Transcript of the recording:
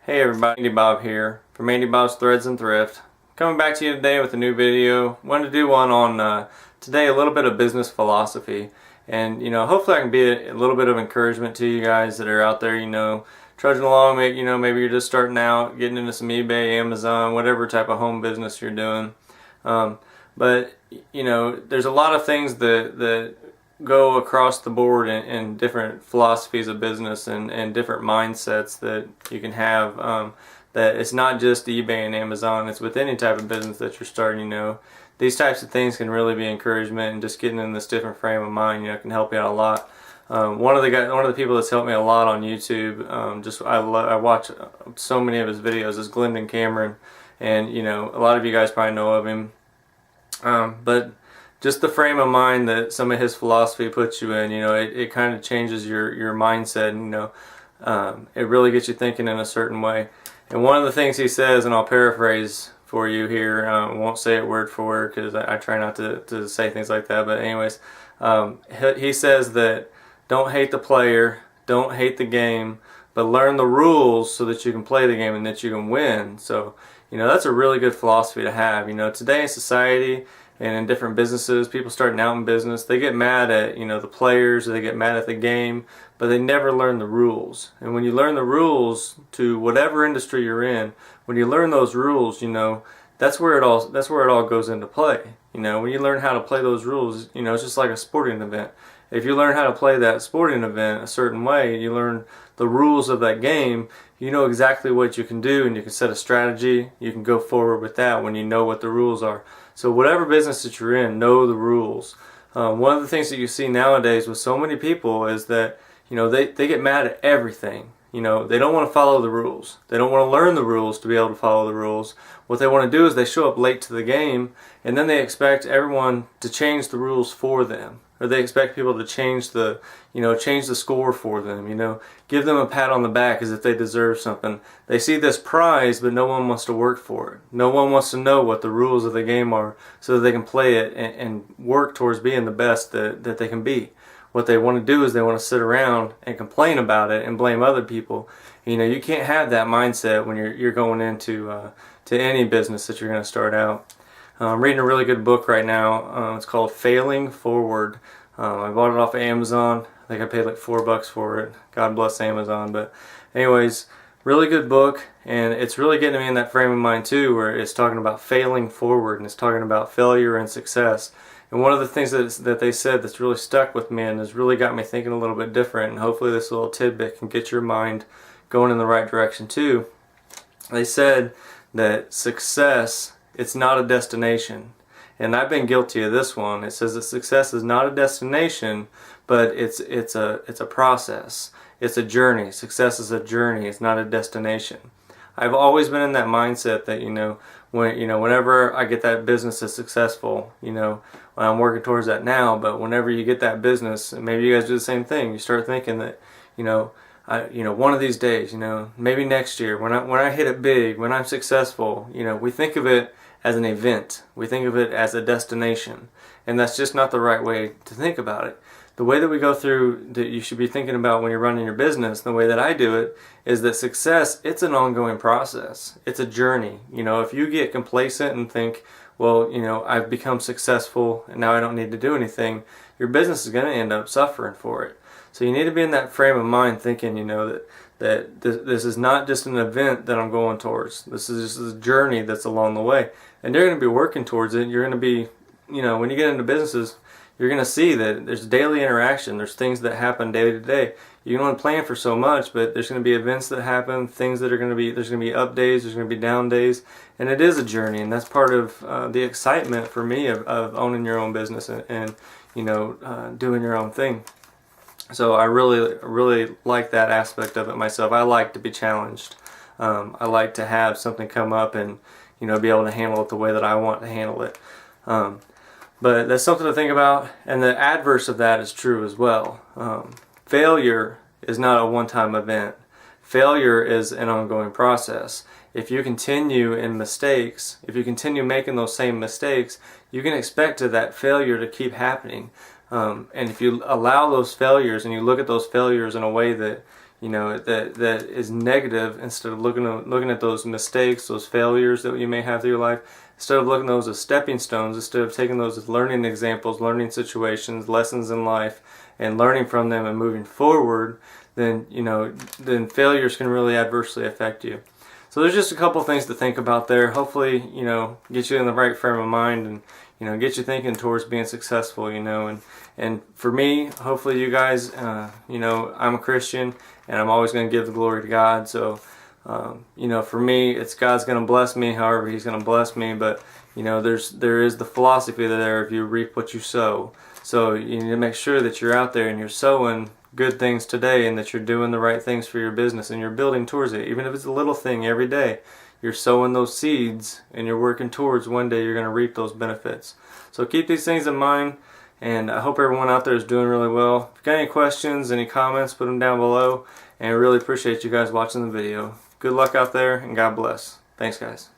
Hey everybody, Andy Bob here from Andy Bob's Threads and Thrift. Coming back to you today with a new video. Wanted to do one on today a little bit of business philosophy, and hopefully I can be a little bit of encouragement to you guys that are out there, trudging along. Maybe you're just starting out, getting into some eBay, Amazon, whatever type of home business you're doing. But there's a lot of things that go across the board in different philosophies of business and different mindsets that you can have. That it's not just eBay and Amazon, it's with any type of business that you're starting. These types of things can really be encouragement, and just getting in this different frame of mind can help you out a lot. One of the people that's helped me a lot on YouTube, I watch so many of his videos, is Glendon Cameron, and a lot of you guys probably know of him. But just the frame of mind that some of his philosophy puts you in, it kind of changes your mindset, and it really gets you thinking in a certain way. And one of the things he says, and I'll paraphrase for you here, I won't say it word for word because I try not to say things like that, but anyways, he says that don't hate the player, don't hate the game, but learn the rules so that you can play the game and that you can win. So that's a really good philosophy to have. Today in society and in different businesses, people starting out in business, they get mad at the players, or they get mad at the game, but they never learn the rules. And when you learn the rules to whatever industry you're in, when you learn those rules, that's where it all goes into play. When you learn how to play those rules, it's just like a sporting event. If you learn how to play that sporting event a certain way, you learn the rules of that game, you know exactly what you can do, and you can set a strategy. You can go forward with that when you know what the rules are. So whatever business that you're in, know the rules. One of the things that you see nowadays with so many people is that they get mad at everything. They don't want to follow the rules. They don't want to learn the rules to be able to follow the rules. What they want to do is they show up late to the game, and then they expect everyone to change the rules for them. Or they expect people to change the score for them, give them a pat on the back as if they deserve something. They see this prize, but no one wants to work for it. No one wants to know what the rules of the game are so that they can play it and work towards being the best that they can be. What they want to do is they want to sit around and complain about it and blame other people. You can't have that mindset when you're going into to any business that you're going to start out. I'm reading a really good book right now. It's called Failing Forward. I bought it off of Amazon. I think I paid like $4 for it. God bless Amazon. But anyways, really good book, and it's really getting me in that frame of mind too, where it's talking about failing forward, and it's talking about failure and success. And one of the things that they said that's really stuck with me and has really got me thinking a little bit different, and hopefully this little tidbit can get your mind going in the right direction too. They said that success, it's not a destination. And I've been guilty of this one. It says that success is not a destination, but it's a process. It's a journey. Success is a journey. It's not a destination. I've always been in that mindset that whenever I get that business that's successful, I'm working towards that now. But whenever you get that business, and maybe you guys do the same thing, you start thinking that one of these days, maybe next year, when I hit it big, when I'm successful, we think of it as an event. We think of it as a destination, and that's just not the right way to think about it. The way that we go through, that you should be thinking about when you're running your business, the way that I do it, is that success, it's an ongoing process. It's a journey. If you get complacent and think, well, I've become successful and now I don't need to do anything, your business is going to end up suffering for it. So you need to be in that frame of mind thinking, that this is not just an event that I'm going towards. This is just a journey that's along the way. And you're going to be working towards it. You're going to be, when you get into businesses, you're going to see that there's daily interaction. There's things that happen day to day. You can only plan for so much, but there's going to be events that happen, things that are going to be, there's going to be up days, there's going to be down days. And it is a journey, and that's part of the excitement for me of owning your own business and doing your own thing. So I really like that aspect of it myself. I like to be challenged. I like to have something come up and be able to handle it the way that I want to handle it. But that's something to think about, and the adverse of that is true as well. Failure is not a one-time event. Failure is an ongoing process. If you continue in mistakes, if you continue making those same mistakes, you can expect that failure to keep happening. And if you allow those failures and you look at those failures in a way that you know, that is negative, instead of looking at those mistakes, those failures that you may have through your life, instead of looking at those as stepping stones, instead of taking those as learning examples, learning situations, lessons in life, and learning from them and moving forward, then, you know, then failures can really adversely affect you. So there's just a couple things to think about there. Hopefully, you know, get you in the right frame of mind, and, you know, get you thinking towards being successful, you know. And for me, hopefully you guys, you know, I'm a Christian, and I'm always going to give the glory to God. So, you know, for me, it's God's going to bless me however He's going to bless me. But, you know, there is the philosophy there of you reap what you sow. So you need to make sure that you're out there and you're sowing good things today, and that you're doing the right things for your business, and you're building towards it. Even if it's a little thing every day, you're sowing those seeds, and you're working towards one day you're going to reap those benefits. So keep these things in mind, and I hope everyone out there is doing really well. If you've got any questions, any comments, put them down below, and I really appreciate you guys watching the video. Good luck out there, and God bless. Thanks, guys.